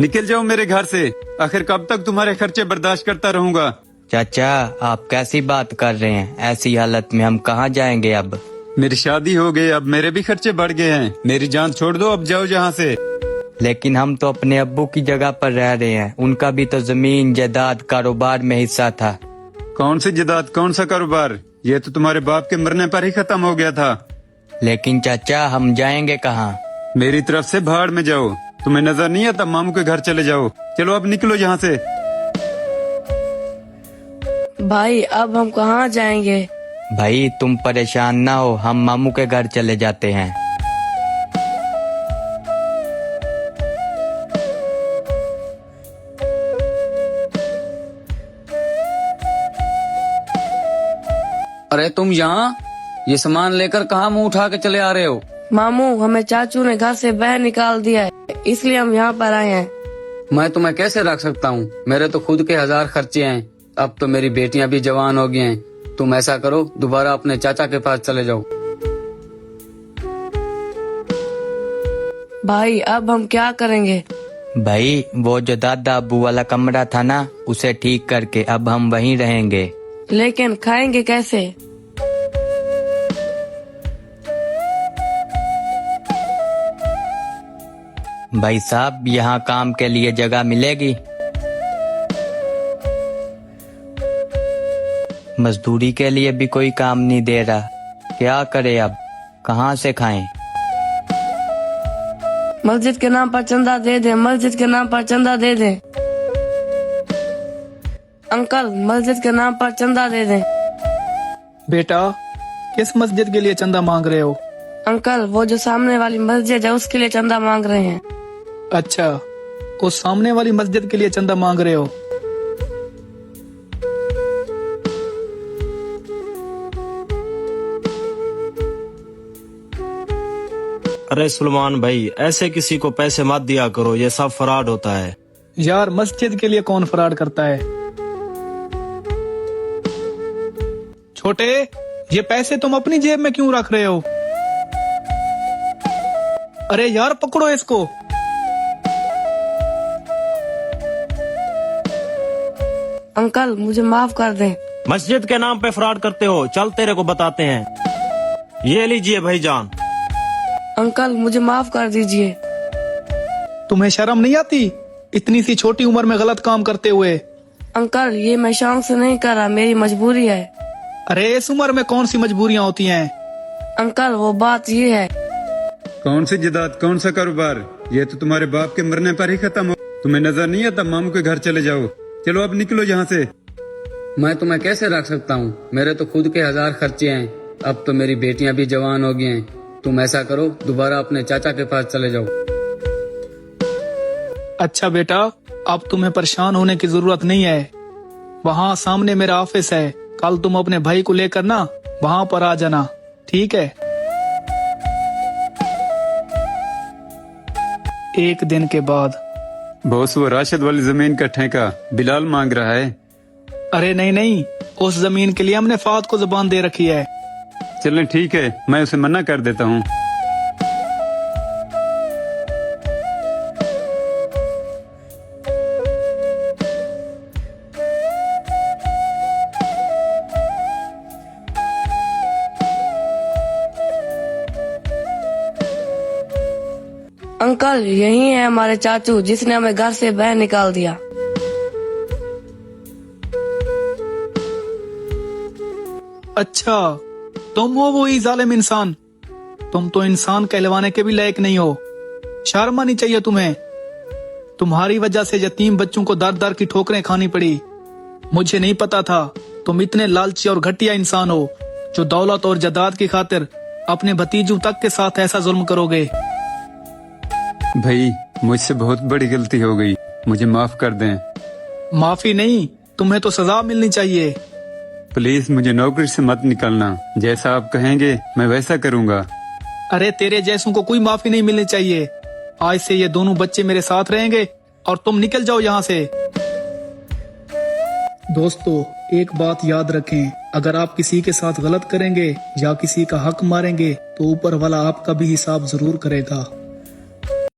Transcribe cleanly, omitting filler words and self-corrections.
निकल जाओ मेरे घर से। आखिर कब तक तुम्हारे खर्चे बर्दाश्त करता रहूंगा। चाचा आप कैसी बात कर रहे हैं, ऐसी हालत में हम कहाँ जाएंगे अब। मेरी शादी हो गई, अब मेरे भी खर्चे बढ़ गए हैं। मेरी जान छोड़ दो, अब जाओ यहाँ से। लेकिन हम तो अपने अब्बू की जगह पर रह रहे हैं, उनका भी तो जमीन जायदाद कारोबार में हिस्सा था। कौन सी जायदाद, कौन सा कारोबार? ये तो तुम्हारे बाप के मरने पर ही खत्म हो गया था। लेकिन चाचा हम जाएंगे कहाँ। मेरी तरफ से भाड़ में जाओ। तुम्हें नजर नहीं आता, मामू के घर चले जाओ। चलो अब निकलो यहाँ से। भाई अब हम कहाँ जाएंगे। भाई तुम परेशान ना हो, हम मामू के घर चले जाते हैं। अरे तुम यहाँ ये सामान लेकर कहाँ मुंह उठा के चले आ रहे हो? मामू हमें चाचू ने घर से बाहर निकाल दिया है, इसलिए हम यहाँ पर आए हैं। मैं तुम्हें कैसे रख सकता हूँ, मेरे तो खुद के 1000 खर्चे हैं। अब तो मेरी बेटियाँ भी जवान हो गई हैं। तुम ऐसा करो, दोबारा अपने चाचा के पास चले जाओ। भाई अब हम क्या करेंगे। भाई वो जो दादा अब्बू वाला कमरा था ना, उसे ठीक करके अब हम वहीं रहेंगे। लेकिन खाएंगे कैसे। भाई साहब यहाँ काम के लिए जगह मिलेगी। मजदूरी के लिए भी कोई काम नहीं दे रहा, क्या करे अब, कहाँ से खाएं। मस्जिद के नाम पर चंदा दे दे, मस्जिद के नाम पर चंदा दे दे। अंकल मस्जिद के नाम पर चंदा दे दे। बेटा किस मस्जिद के लिए चंदा मांग रहे हो? अंकल वो जो सामने वाली मस्जिद है उसके लिए चंदा मांग रहे हैं। अच्छा, उस सामने वाली मस्जिद के लिए चंदा मांग रहे हो। अरे सुलेमान भाई, ऐसे किसी को पैसे मत दिया करो, ये सब फ्रॉड होता है। यार मस्जिद के लिए कौन फ्रॉड करता है। छोटे, ये पैसे तुम अपनी जेब में क्यों रख रहे हो? अरे यार पकड़ो इसको। अंकल मुझे माफ कर दें। मस्जिद के नाम पे फ्रॉड करते हो, चल तेरे को बताते हैं। ये लीजिए भाईजान। अंकल मुझे माफ कर दीजिए। तुम्हें शर्म नहीं आती इतनी सी छोटी उम्र में गलत काम करते हुए? अंकल ये मैं शौक से नहीं कर रहा, मेरी मजबूरी है। अरे इस उम्र में कौन सी मजबूरियाँ होती हैं? अंकल वो बात ये है। कौन सी जायदाद, कौन सा कारोबार? ये तो तुम्हारे बाप के मरने पर ही खत्म हो। तुम्हें नजर नहीं आता, मामू के घर चले जाओ। चलो अब निकलो यहाँ से। मैं तुम्हें कैसे रख सकता हूँ, मेरे तो खुद के 1000 खर्चे हैं। अब तो मेरी बेटियाँ भी जवान हो गई हैं। तुम ऐसा करो, दोबारा अपने चाचा के पास चले जाओ। अच्छा बेटा, अब तुम्हें परेशान होने की जरूरत नहीं है। वहाँ सामने मेरा ऑफिस है, कल तुम अपने भाई को लेकर ना वहाँ पर आ जाना, ठीक है? एक दिन के बाद। बॉस वो राशिद वाली जमीन का ठेका बिलाल मांग रहा है। अरे नहीं नहीं, उस जमीन के लिए हमने फात को जुबान दे रखी है। चलें ठीक है, मैं उसे मना कर देता हूँ। अंकल यही है हमारे चाचू जिसने हमें घर से बाहर निकाल दिया। अच्छा, तुम हो वही जालिम इंसान। तुम तो इंसान कहलवाने के भी लायक नहीं हो। शर्म आनी चाहिए तुम्हें। तुम्हारी वजह से यतीम बच्चों को दर दर की ठोकरें खानी पड़ी। मुझे नहीं पता था तुम इतने लालची और घटिया इंसान हो जो दौलत और जायदाद की खातिर अपने भतीजों तक के साथ ऐसा जुल्म करोगे। भाई मुझसे बहुत बड़ी गलती हो गई, मुझे माफ कर दें। माफी नहीं, तुम्हें तो सजा मिलनी चाहिए। प्लीज मुझे नौकरी से मत निकालना, जैसा आप कहेंगे मैं वैसा करूँगा। अरे तेरे जैसों को कोई माफी नहीं मिलनी चाहिए। आज से ये दोनों बच्चे मेरे साथ रहेंगे और तुम निकल जाओ यहाँ से। दोस्तों एक बात याद रखें, अगर आप किसी के साथ गलत करेंगे या किसी का हक मारेंगे तो ऊपर वाला आपका भी हिसाब जरूर करेगा।